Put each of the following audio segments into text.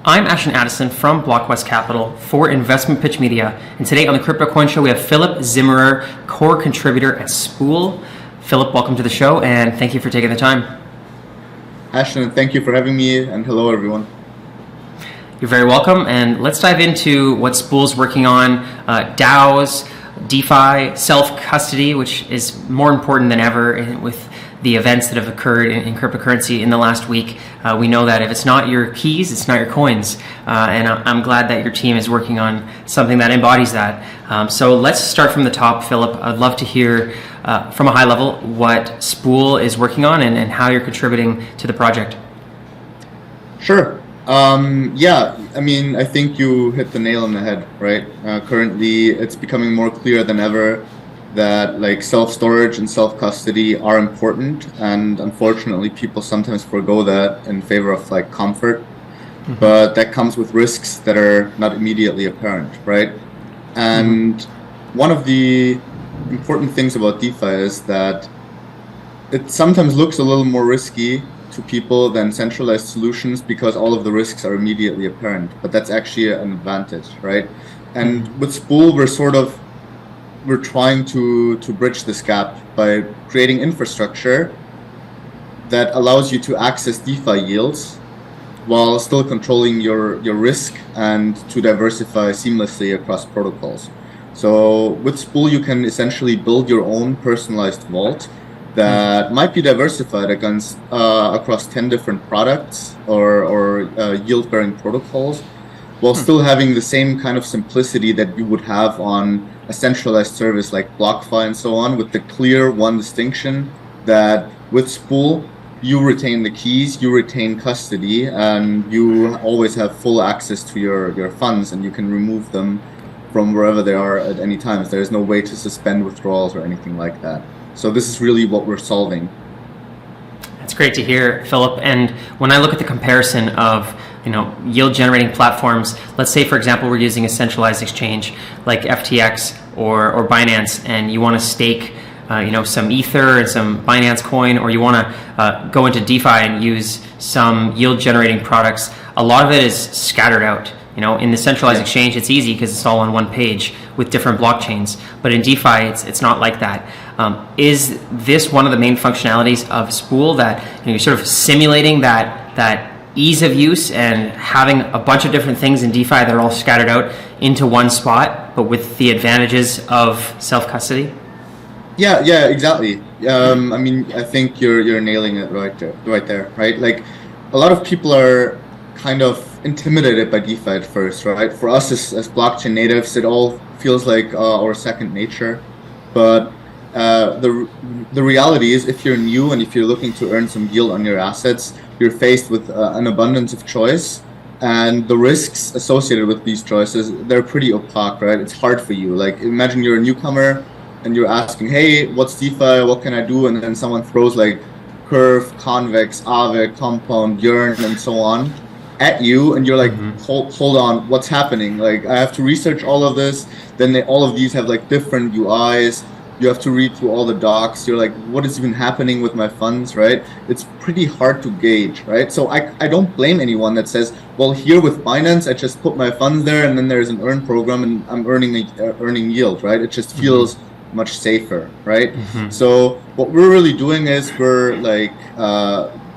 I'm Ashton Addison from BlockWest Capital for Investment Pitch Media, and today on the Crypto Coin Show we have Philip Zimmerer, core contributor at Spool. Philip, welcome to the show, and thank you for taking the time. Ashton, thank you for having me, and hello everyone. You're very welcome, and let's dive into what Spool's working on, DAOs, DeFi, self-custody, which is more important than ever with the events that have occurred in cryptocurrency in the last week. We know that if it's not your keys, it's not your coins. And I'm glad that your team is working on something that embodies that. So let's start from the top, Philip. I'd love to hear from a high level what Spool is working on and how you're contributing to the project. Sure. I think you hit the nail on the head, right? Currently, it's becoming more clear than ever that self-storage and self-custody are important, and unfortunately people sometimes forgo that in favor of comfort. Mm-hmm. But that comes with risks that are not immediately apparent, right? And one of the important things about DeFi is that it sometimes looks a little more risky to people than centralized solutions because all of the risks are immediately apparent, but that's actually an advantage, right? And with Spool, we're trying to bridge this gap by creating infrastructure that allows you to access DeFi yields while still controlling your risk and to diversify seamlessly across protocols. So with Spool, you can essentially build your own personalized vault that might be diversified across 10 different products or yield-bearing protocols, while still having the same kind of simplicity that you would have on a centralized service like BlockFi and so on, with the clear one distinction that with Spool, you retain the keys, you retain custody, and you always have full access to your funds, and you can remove them from wherever they are at any time. There is no way to suspend withdrawals or anything like that. So this is really what we're solving. That's great to hear, Philip. And when I look at the comparison of yield generating platforms, let's say for example we're using a centralized exchange like FTX or Binance, and you want to stake some Ether and some Binance coin, or you want to go into DeFi and use some yield generating products. A lot of it is scattered out. In the centralized exchange, it's easy because it's all on one page with different blockchains. But in DeFi, it's not like that. Is this one of the main functionalities of Spool, that you're sort of simulating that ease of use and having a bunch of different things in DeFi that are all scattered out into one spot, but with the advantages of self-custody? Yeah, exactly. I think you're nailing it right there, right? A lot of people are kind of intimidated by DeFi at first, right? For us as blockchain natives, it all feels like our second nature. But the reality is, if you're new and if you're looking to earn some yield on your assets, you're faced with an abundance of choice, and the risks associated with these choices, they're pretty opaque, right? It's hard for you. Imagine you're a newcomer and you're asking, hey, what's DeFi? What can I do? And then someone throws Curve, Convex, Aave, Compound, Yearn, and so on at you, and you're like, hold on, what's happening? I have to research all of this. Then all of these have different UIs. You have to read through all the docs. You're like, what is even happening with my funds, right? It's pretty hard to gauge, right? So I don't blame anyone that says, well, here with Binance, I just put my funds there, and then there's an earn program, and I'm earning yield, right? It just feels much safer, right? So what we're really doing is we're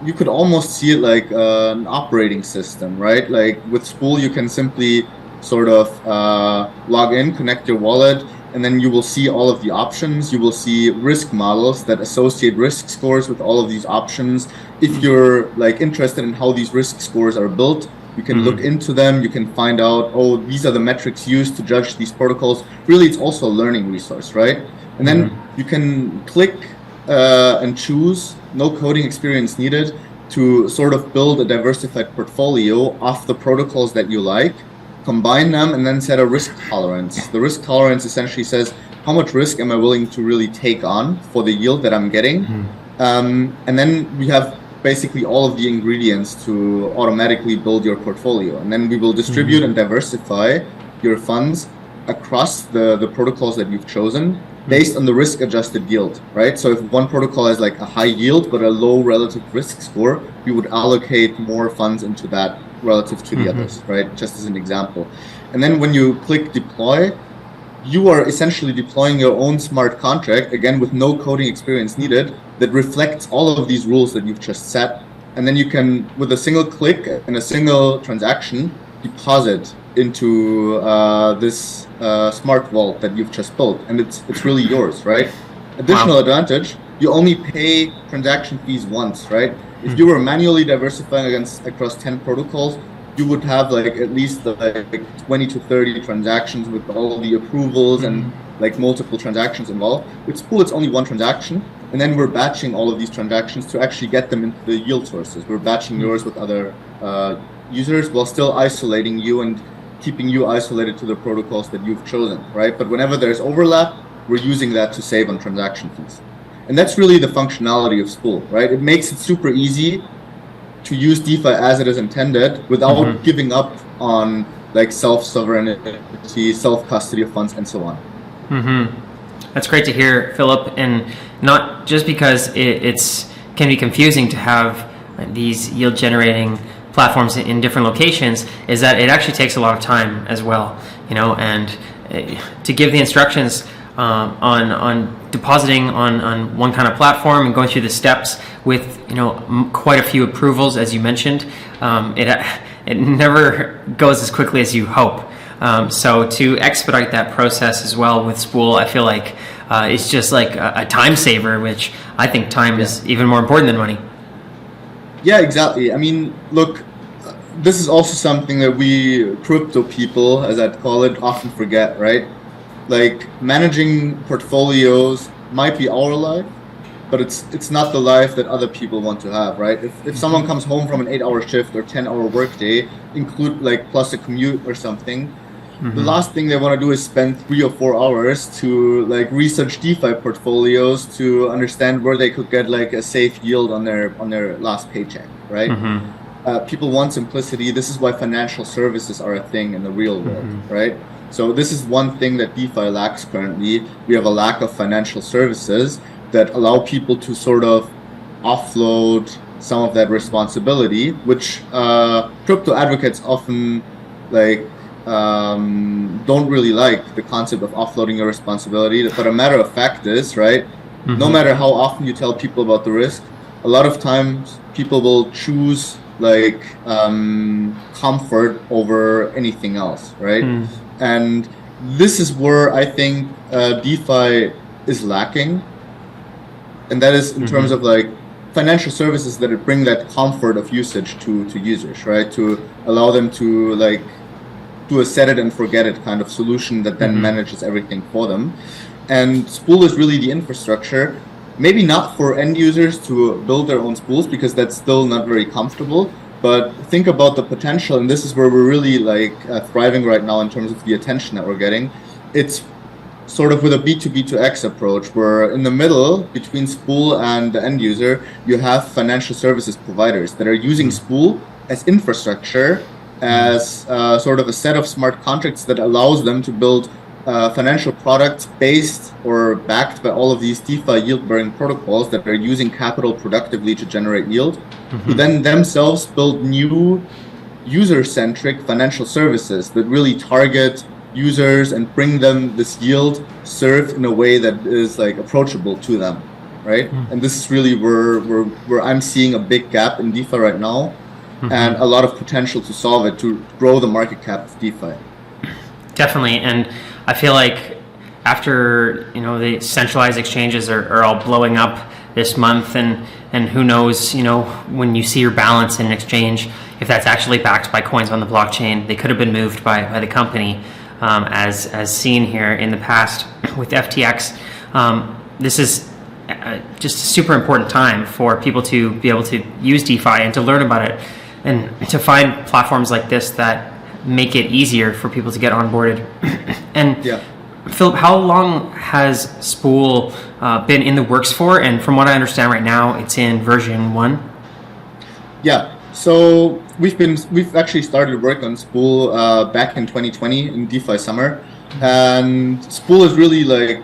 you could almost see it like an operating system, right? With Spool, you can simply sort of log in, connect your wallet, and then you will see all of the options. You will see risk models that associate risk scores with all of these options. If you're interested in how these risk scores are built, you can look into them. You can find out, oh, these are the metrics used to judge these protocols. Really, it's also a learning resource, right? And then you can click and choose, no coding experience needed, to sort of build a diversified portfolio of the protocols that you like, combine them, and then set a risk tolerance. The risk tolerance essentially says, how much risk am I willing to really take on for the yield that I'm getting? And then we have basically all of the ingredients to automatically build your portfolio. And then we will distribute and diversify your funds across the protocols that you've chosen based on the risk-adjusted yield, right? So if one protocol has like a high yield but a low relative risk score, we would allocate more funds into that relative to the others, right? Just as an example. And then when you click deploy, you are essentially deploying your own smart contract, again, with no coding experience needed, that reflects all of these rules that you've just set. And then you can, with a single click and a single transaction, deposit into this smart vault that you've just built. And it's really yours, right? Additional advantage, you only pay transaction fees once, right? If you were manually diversifying across 10 protocols, you would have like at least like 20 to 30 transactions with all the approvals and like multiple transactions involved. With Spool, it's only one transaction, and then we're batching all of these transactions to actually get them into the yield sources. We're batching yours with other users while still isolating you and keeping you isolated to the protocols that you've chosen, right? But whenever there's overlap, we're using that to save on transaction fees. And that's really the functionality of Spool, right? It makes it super easy to use DeFi as it is intended without giving up on like self-sovereignty, self-custody of funds, and so on. That's great to hear, Philip. And not just because it's can be confusing to have these yield-generating platforms in different locations, is that it actually takes a lot of time as well, you know, and to give the instructions on depositing on one kind of platform and going through the steps with, you know, quite a few approvals, as you mentioned, it never goes as quickly as you hope. So to expedite that process as well with Spool, I feel like it's just like a time saver, which I think time is even more important than money. Yeah, exactly. I mean, look, this is also something that we crypto people, as I'd call it, often forget, right? Like, managing portfolios might be our life, but it's not the life that other people want to have, right? If someone comes home from an 8-hour shift or 10-hour workday, include like plus a commute or something, the last thing they want to do is spend 3 or 4 hours to like research DeFi portfolios to understand where they could get like a safe yield on their last paycheck, right? People want simplicity. This is why financial services are a thing in the real world, right? So this is one thing that DeFi lacks currently. We have a lack of financial services that allow people to sort of offload some of that responsibility, which crypto advocates often like don't really like the concept of offloading your responsibility. But a matter of fact is, right, no matter how often you tell people about the risk, a lot of times people will choose like comfort over anything else, right? And this is where I think DeFi is lacking, and that is in terms of like financial services that bring that comfort of usage to users, right? To allow them to like do a set it and forget it kind of solution that then manages everything for them. And Spool is really the infrastructure, maybe not for end users to build their own spools, because that's still not very comfortable. But think about the potential, and this is where we're really like thriving right now in terms of the attention that we're getting. It's sort of with a B2B2X approach, where in the middle between Spool and the end user, you have financial services providers that are using Spool as infrastructure, as sort of a set of smart contracts that allows them to build financial products based or backed by all of these DeFi yield-bearing protocols that are using capital productively to generate yield, who then themselves build new user-centric financial services that really target users and bring them this yield served in a way that is like approachable to them, right? And this is really where I'm seeing a big gap in DeFi right now, and a lot of potential to solve it, to grow the market cap of DeFi. Definitely. And I feel like after, you know, the centralized exchanges are all blowing up this month, and who knows, you know, when you see your balance in an exchange, if that's actually backed by coins on the blockchain. They could have been moved by the company, as seen here in the past with FTX. This is just a super important time for people to be able to use DeFi and to learn about it, and to find platforms like this that make it easier for people to get onboarded. And Philip, how long has Spool been in the works for? And from what I understand right now, it's in version 1. Yeah, so we've actually started work on Spool back in 2020 in DeFi summer, and Spool is really like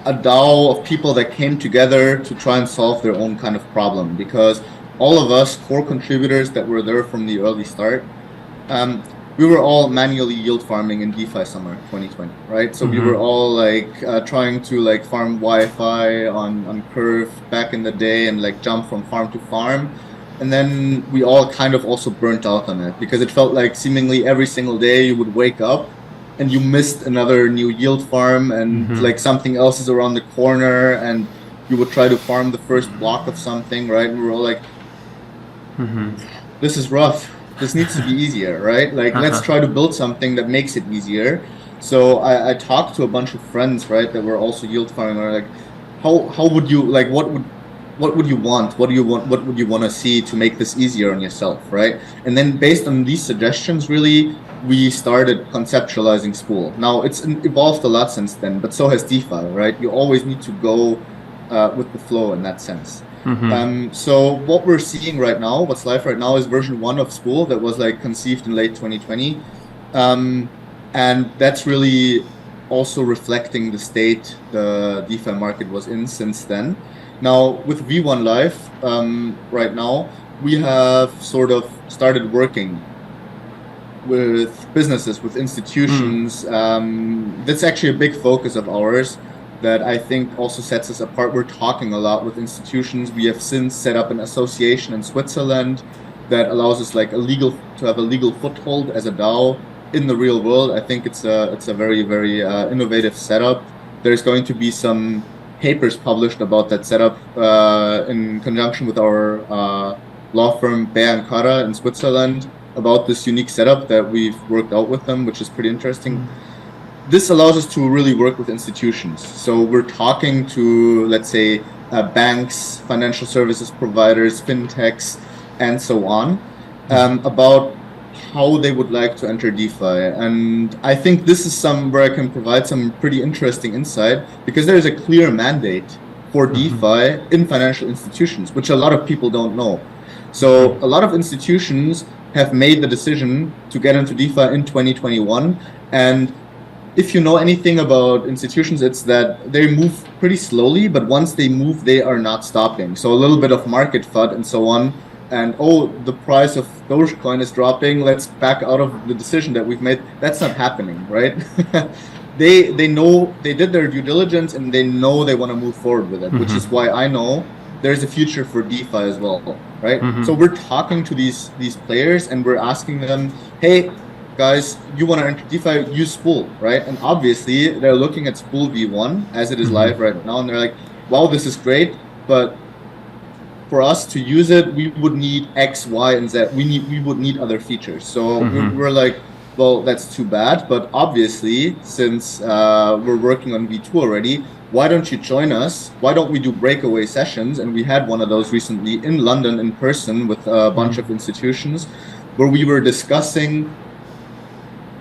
a DAO of people that came together to try and solve their own kind of problem, because all of us core contributors that were there from the early start, we were all manually yield farming in DeFi summer 2020, right? So we were all like trying to like farm Wi-Fi on Curve back in the day and like jump from farm to farm. And then we all kind of also burnt out on it because it felt like seemingly every single day you would wake up and you missed another new yield farm and like something else is around the corner and you would try to farm the first block of something, right? And we were all like, this is rough. This needs to be easier, right? Like, let's try to build something that makes it easier. So I talked to a bunch of friends, right, that were also yield farming. Or like, how would you like? What would you want? What do you want? What would you want to see to make this easier on yourself, right? And then based on these suggestions, really, we started conceptualizing Spool. Now it's evolved a lot since then, but so has DeFi, right? You always need to go with the flow in that sense. So what we're seeing right now, what's live right now, is version 1 of Spool that was like conceived in late 2020, and that's really also reflecting the state the DeFi market was in since then. Now with V1 live right now, we have sort of started working with businesses, with institutions. That's actually a big focus of ours that I think also sets us apart. We're talking a lot with institutions. We have since set up an association in Switzerland that allows us like to have a legal foothold as a DAO in the real world. I think it's a very, very innovative setup. There's going to be some papers published about that setup in conjunction with our law firm Bear & Kara in Switzerland about this unique setup that we've worked out with them, which is pretty interesting. This allows us to really work with institutions. So we're talking to, let's say, banks, financial services providers, fintechs, and so on, about how they would like to enter DeFi. And I think this is where I can provide some pretty interesting insight, because there is a clear mandate for DeFi in financial institutions, which a lot of people don't know. So a lot of institutions have made the decision to get into DeFi in 2021. And if you know anything about institutions, it's that they move pretty slowly, but once they move, they are not stopping. So a little bit of market FUD and so on, and the price of Dogecoin is dropping, let's back out of the decision that we've made. That's not happening, right? They know, they did their due diligence and they know they want to move forward with it, which is why I know there's a future for DeFi as well, right? So we're talking to these players and we're asking them, hey, guys, you want to enter DeFi, use Spool, right? And obviously they're looking at Spool V1 as it is live right now, and they're like, wow, this is great, but for us to use it, we would need X, Y, and Z. We would need other features. So we're like, well, that's too bad. But obviously, since we're working on V2 already, why don't you join us? Why don't we do breakaway sessions? And we had one of those recently in London in person with a bunch of institutions, where we were discussing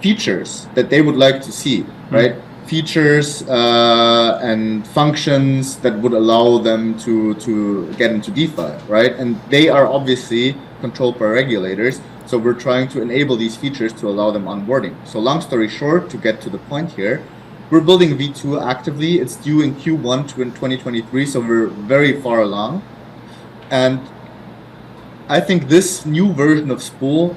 features that they would like to see, right? Features and functions that would allow them to get into DeFi, right? And they are obviously controlled by regulators. So we're trying to enable these features to allow them onboarding. So long story short, to get to the point here, we're building V2 actively. It's due in Q1 2023, so we're very far along. And I think this new version of Spool,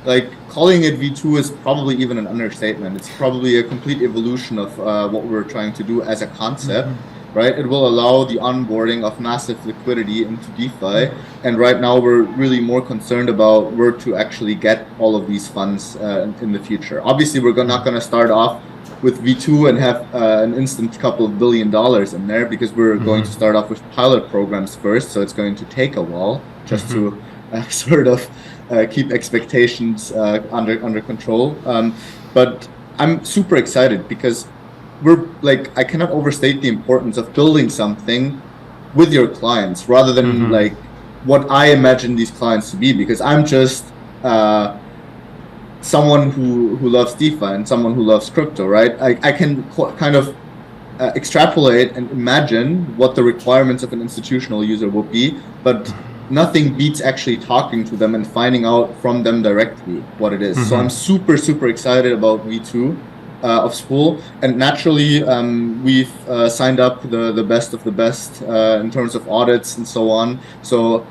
like calling it V2 is probably even an understatement. It's probably a complete evolution of what we're trying to do as a concept, right? It will allow the onboarding of massive liquidity into DeFi. And right now we're really more concerned about where to actually get all of these funds in the future. Obviously, we're not going to start off with V2 and have an instant couple of $1 billion in there, because we're going to start off with pilot programs first. So it's going to take a while just to sort of keep expectations under control. But I'm super excited because we're like, I cannot overstate the importance of building something with your clients rather than like what I imagine these clients to be, because I'm just someone who loves DeFi and someone who loves crypto, right? I can kind of extrapolate and imagine what the requirements of an institutional user would be, but nothing beats actually talking to them and finding out from them directly what it is. So I'm super, super excited about V2 of Spool. And naturally, we've signed up the best of the best in terms of audits and so on. So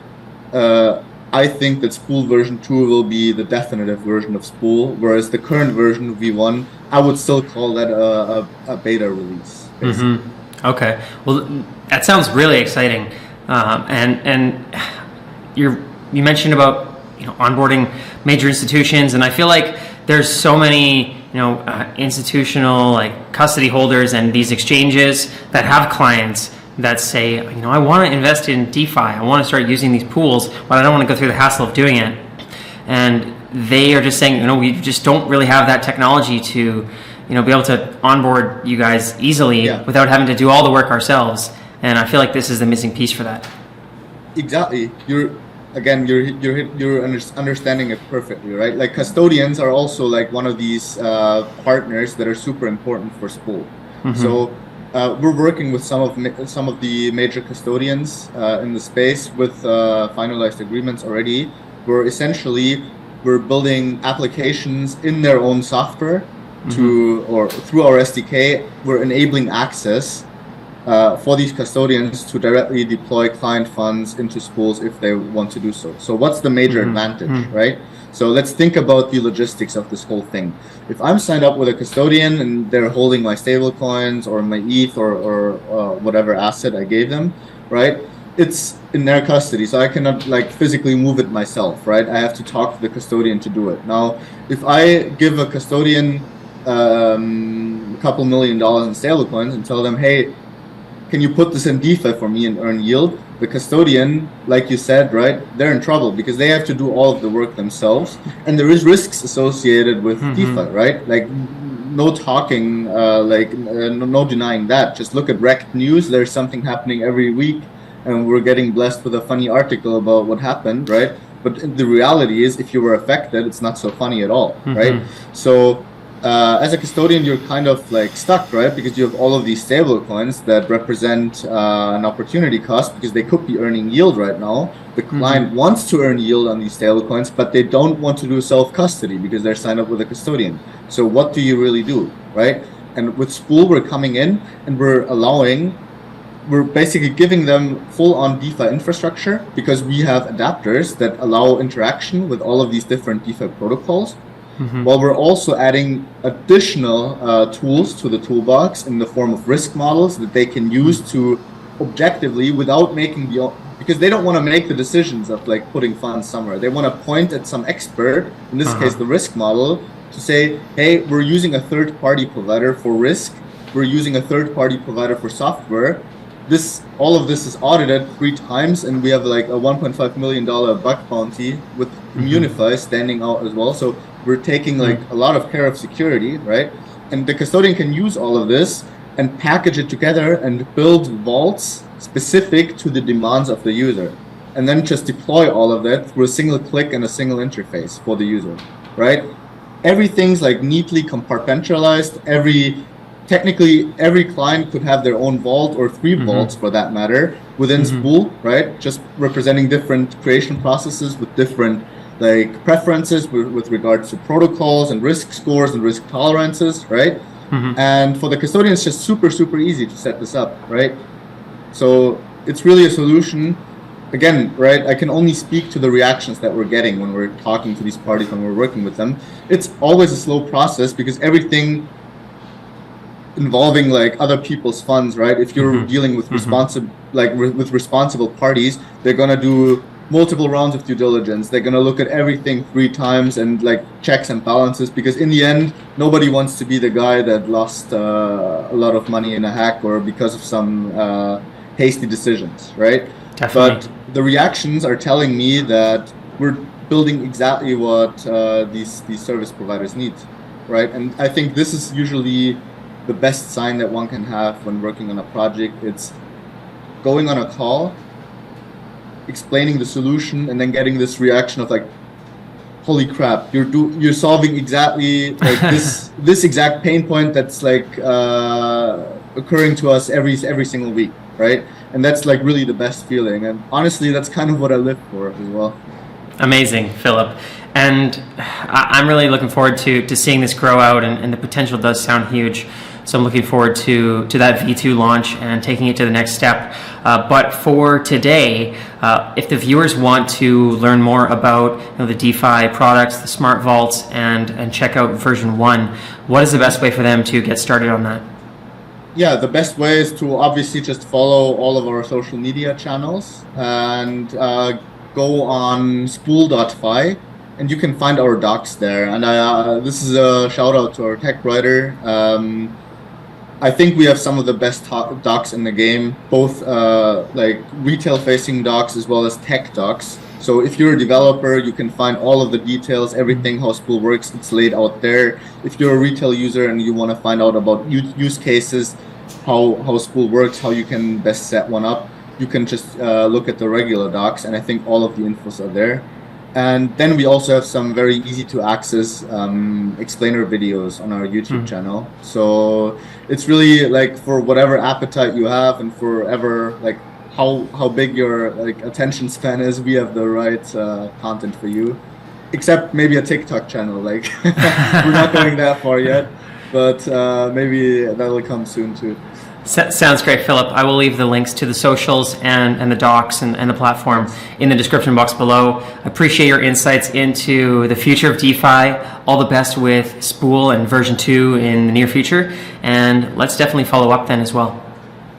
I think that Spool version 2 will be the definitive version of Spool, whereas the current version V1, I would still call that a beta release. Okay, well, that sounds really exciting, and you mentioned about onboarding major institutions, and I feel like there's so many institutional like custody holders and these exchanges that have clients that say, I want to invest in DeFi, I want to start using these pools, but I don't want to go through the hassle of doing it. And they are just saying, we just don't really have that technology to, be able to onboard you guys easily without having to do all the work ourselves. And I feel like this is the missing piece for that. Exactly. You're understanding it perfectly, right? Like custodians are also like one of these partners that are super important for Spool. So we're working with some of the major custodians in the space with finalized agreements already. We're building applications in their own software or through our SDK. We're enabling access for these custodians to directly deploy client funds into Spools if they want to do so. So what's the major advantage, right? So let's think about the logistics of this whole thing. If I'm signed up with a custodian and they're holding my stable coins or my ETH or whatever asset I gave them, right? It's in their custody, so I cannot like physically move it myself, right? I have to talk to the custodian to do it. Now, if I give a custodian a couple $1 million in stable coins and tell them, hey, can you put this in DeFi for me and earn yield? The custodian, like you said, right, they're in trouble because they have to do all of the work themselves. And there is risks associated with DeFi, right? Like no talking, no denying that. Just look at Rect News. There's something happening every week and we're getting blessed with a funny article about what happened, right? But the reality is if you were affected, it's not so funny at all, right? So as a custodian, you're kind of like stuck, right? Because you have all of these stable coins that represent an opportunity cost because they could be earning yield right now. The client wants to earn yield on these stable coins, but they don't want to do self-custody because they're signed up with a custodian. So what do you really do, right? And with Spool, we're coming in and we're basically giving them full-on DeFi infrastructure because we have adapters that allow interaction with all of these different DeFi protocols. While we're also adding additional tools to the toolbox in the form of risk models that they can use to objectively, without making because they don't want to make the decisions of like putting funds somewhere. They want to point at some expert, in this case the risk model, to say, hey, we're using a third-party provider for risk, we're using a third-party provider for software. All of this is audited 3 times, and we have like a $1.5 million bug bounty with Immunify standing out as well. So we're taking like a lot of care of security, right? And the custodian can use all of this and package it together and build vaults specific to the demands of the user, and then just deploy all of that through a single click and a single interface for the user, right? Everything's like neatly compartmentalized. Technically, every client could have their own vault or 3 vaults for that matter within Spool, right? Just representing different creation processes with different like preferences with regards to protocols and risk scores and risk tolerances, right? And for the custodian, it's just super, super easy to set this up, right? So it's really a solution. Again, right, I can only speak to the reactions that we're getting when we're talking to these parties, when we're working with them. It's always a slow process because everything involving like other people's funds, right? If you're dealing with with responsible parties, they're gonna do multiple rounds of due diligence. They're gonna look at everything 3 times and like checks and balances, because in the end, nobody wants to be the guy that lost a lot of money in a hack or because of some hasty decisions, right? Definitely. But the reactions are telling me that we're building exactly what these service providers need, right? And I think this is usually the best sign that one can have when working on a project. It's going on a call, explaining the solution, and then getting this reaction of like, holy crap, you're solving exactly like this exact pain point that's like occurring to us every single week, right? And that's like really the best feeling. And honestly, that's kind of what I live for as well. Amazing, Philip. And I'm really looking forward to seeing this grow out, and the potential does sound huge. So I'm looking forward to that V2 launch and taking it to the next step. But for today, if the viewers want to learn more about the DeFi products, the smart vaults, and check out version 1, what is the best way for them to get started on that? Yeah, the best way is to obviously just follow all of our social media channels and go on spool.fi, and you can find our docs there. And this is a shout out to our tech writer. I think we have some of the best docs in the game, both like retail facing docs as well as tech docs. So if you're a developer, you can find all of the details, everything, how Spool works, it's laid out there. If you're a retail user and you want to find out about use cases, how Spool works, how you can best set one up, you can just look at the regular docs, and I think all of the infos are there. And then we also have some very easy to access explainer videos on our YouTube channel. So it's really like for whatever appetite you have and for ever like how big your like attention span is, we have the right content for you. Except maybe a TikTok channel, like we're not going that far yet, but maybe that'll come soon too. Sounds great, Philip. I will leave the links to the socials and the docs and the platform in the description box below. I appreciate your insights into the future of DeFi. All the best with Spool and version 2 in the near future. And let's definitely follow up then as well.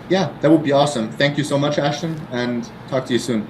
Yeah, that would be awesome. Thank you so much, Ashton, and talk to you soon.